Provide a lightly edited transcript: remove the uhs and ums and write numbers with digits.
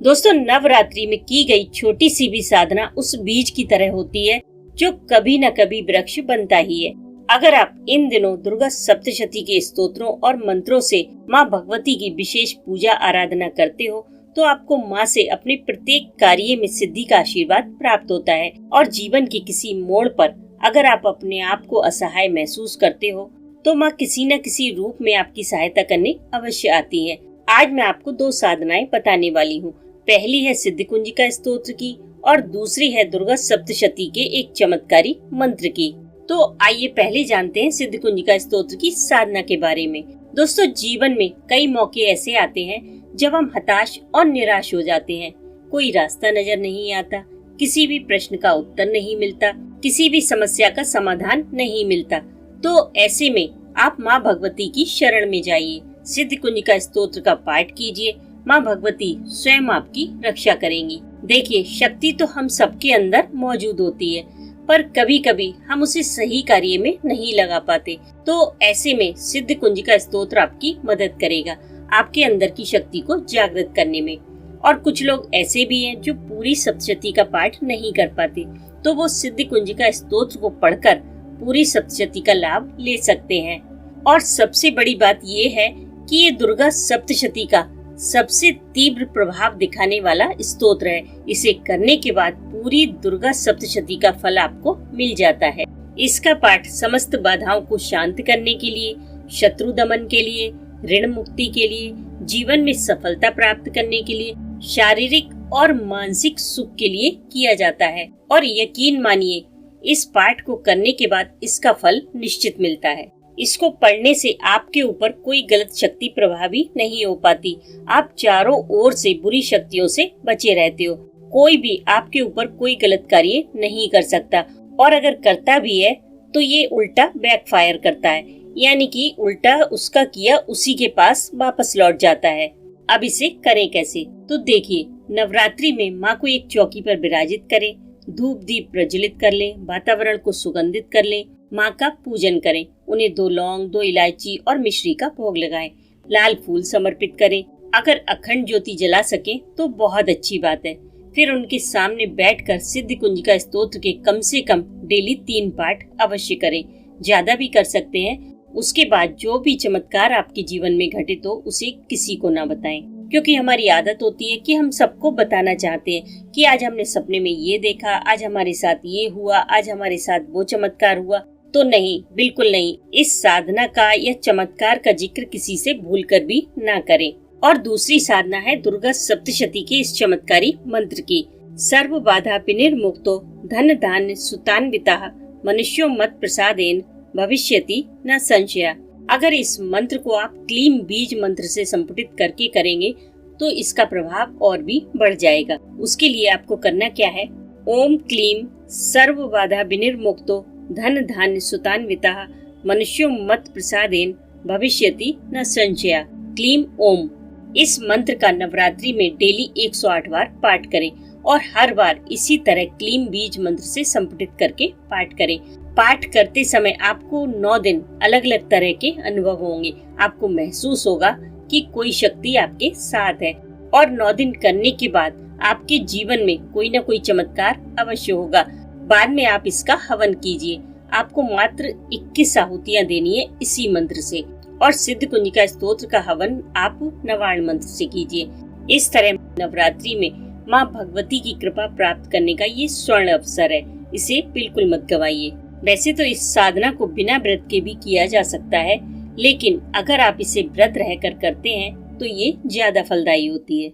दोस्तों, नवरात्रि में की गई छोटी सी भी साधना उस बीज की तरह होती है जो कभी न कभी वृक्ष बनता ही है। अगर आप इन दिनों दुर्गा सप्तशती के स्तोत्रों और मंत्रों से माँ भगवती की विशेष पूजा आराधना करते हो तो आपको माँ से अपने प्रत्येक कार्य में सिद्धि का आशीर्वाद प्राप्त होता है। और जीवन के किसी मोड़ पर अगर आप अपने आप को असहाय महसूस करते हो तो माँ किसी न किसी रूप में आपकी सहायता करने अवश्य आती है। आज मैं आपको 2 साधनाएं बताने वाली हूँ। पहली है सिद्धिकुंजिका स्तोत्र की और दूसरी है दुर्गा सप्तशती के एक चमत्कारी मंत्र की। तो आइए पहले जानते हैं सिद्धिकुंजिका स्तोत्र की साधना के बारे में। दोस्तों, जीवन में कई मौके ऐसे आते हैं जब हम हताश और निराश हो जाते हैं। कोई रास्ता नजर नहीं आता, किसी भी प्रश्न का उत्तर नहीं मिलता, किसी भी समस्या का समाधान नहीं मिलता। तो ऐसे में आप माँ भगवती की शरण में जाइए, सिद्धिकुंजिका स्तोत्र का पाठ कीजिए। माँ भगवती स्वयं आपकी रक्षा करेंगी। देखिए, शक्ति तो हम सबके अंदर मौजूद होती है, पर कभी कभी हम उसे सही कार्य में नहीं लगा पाते। तो ऐसे में सिद्धिकुंजिका स्तोत्र आपकी मदद करेगा आपके अंदर की शक्ति को जागृत करने में। और कुछ लोग ऐसे भी हैं जो पूरी सप्तशती का पाठ नहीं कर पाते, तो वो सिद्धिकुंजिका स्तोत्र को पढ़कर पूरी सप्तशती का लाभ ले सकते हैं। और सबसे बड़ी बात ये है कि ये दुर्गा सप्तशती का सबसे तीव्र प्रभाव दिखाने वाला स्तोत्र है। इसे करने के बाद पूरी दुर्गा सप्तशती का फल आपको मिल जाता है। इसका पाठ समस्त बाधाओं को शांत करने के लिए, शत्रु दमन के लिए, ऋण मुक्ति के लिए, जीवन में सफलता प्राप्त करने के लिए, शारीरिक और मानसिक सुख के लिए किया जाता है। और यकीन मानिए, इस पाठ को करने के बाद इसका फल निश्चित मिलता है। इसको पढ़ने से आपके ऊपर कोई गलत शक्ति प्रभावी नहीं हो पाती। आप चारों ओर से बुरी शक्तियों से बचे रहते हो। कोई भी आपके ऊपर कोई गलत कार्य नहीं कर सकता, और अगर करता भी है तो ये उल्टा बैकफायर करता है, यानी कि उल्टा उसका किया उसी के पास वापस लौट जाता है। अब इसे करें कैसे? तो देखिए, नवरात्रि में माँ को एक चौकी पर विराजित करें, धूप दीप प्रज्वलित कर लें, वातावरण को सुगंधित कर लें, माँ का पूजन करें, उन्हें 2 लौंग, 2 इलायची और मिश्री का भोग लगाएं, लाल फूल समर्पित करें। अगर अखंड ज्योति जला सके तो बहुत अच्छी बात है। फिर उनके सामने बैठकर सिद्धिकुंजिका स्तोत्र के कम से कम डेली 3 पाठ अवश्य करें, ज्यादा भी कर सकते हैं। उसके बाद जो भी चमत्कार आपके जीवन में घटित हो उसे किसी को ना बताएं, क्योंकि हमारी आदत होती है कि हम सबको बताना चाहते हैं कि आज हमने सपने में ये देखा, आज हमारे साथ ये हुआ, आज हमारे साथ वो चमत्कार हुआ। तो नहीं, बिल्कुल नहीं। इस साधना का या चमत्कार का जिक्र किसी से भूलकर भी ना करें। और दूसरी साधना है दुर्गा सप्तशती के इस चमत्कारी मंत्र की। सर्व बाधा विनिर्मुक्तो धन धान्य सुतान्वितः मनुष्यो मत प्रसादेन भविष्यति न संशय। अगर इस मंत्र को आप क्लीम बीज मंत्र से संपुटित करके करेंगे तो इसका प्रभाव और भी बढ़ जाएगा। उसके लिए आपको करना क्या है? ओम क्लीम सर्व बाधा विनिर्मुक्तो धन धान्य सुतान्वितः मनुष्यो मत प्रसादेन भविष्यति न संशय। क्लीम ओम। इस मंत्र का नवरात्रि में डेली 108 बार पाठ करें और हर बार इसी तरह क्लीम बीज मंत्र से संपुटित करके पाठ करें। पाठ करते समय आपको 9 दिन अलग अलग तरह के अनुभव होंगे। आपको महसूस होगा कि कोई शक्ति आपके साथ है, और 9 दिन करने के बाद आपके जीवन में कोई न कोई चमत्कार अवश्य होगा। बाद में आप इसका हवन कीजिए। आपको मात्र 21 आहुतियां देनी है इसी मंत्र से, और सिद्धिकुंजिका स्तोत्र का हवन आप नवार्ण मंत्र से कीजिए। इस तरह नवरात्रि में माँ भगवती की कृपा प्राप्त करने का ये स्वर्ण अवसर है। इसे बिल्कुल मत गवाइए। वैसे तो इस साधना को बिना व्रत के भी किया जा सकता है, लेकिन अगर आप इसे व्रत रहकर करते हैं तो ये ज्यादा फलदायी होती है।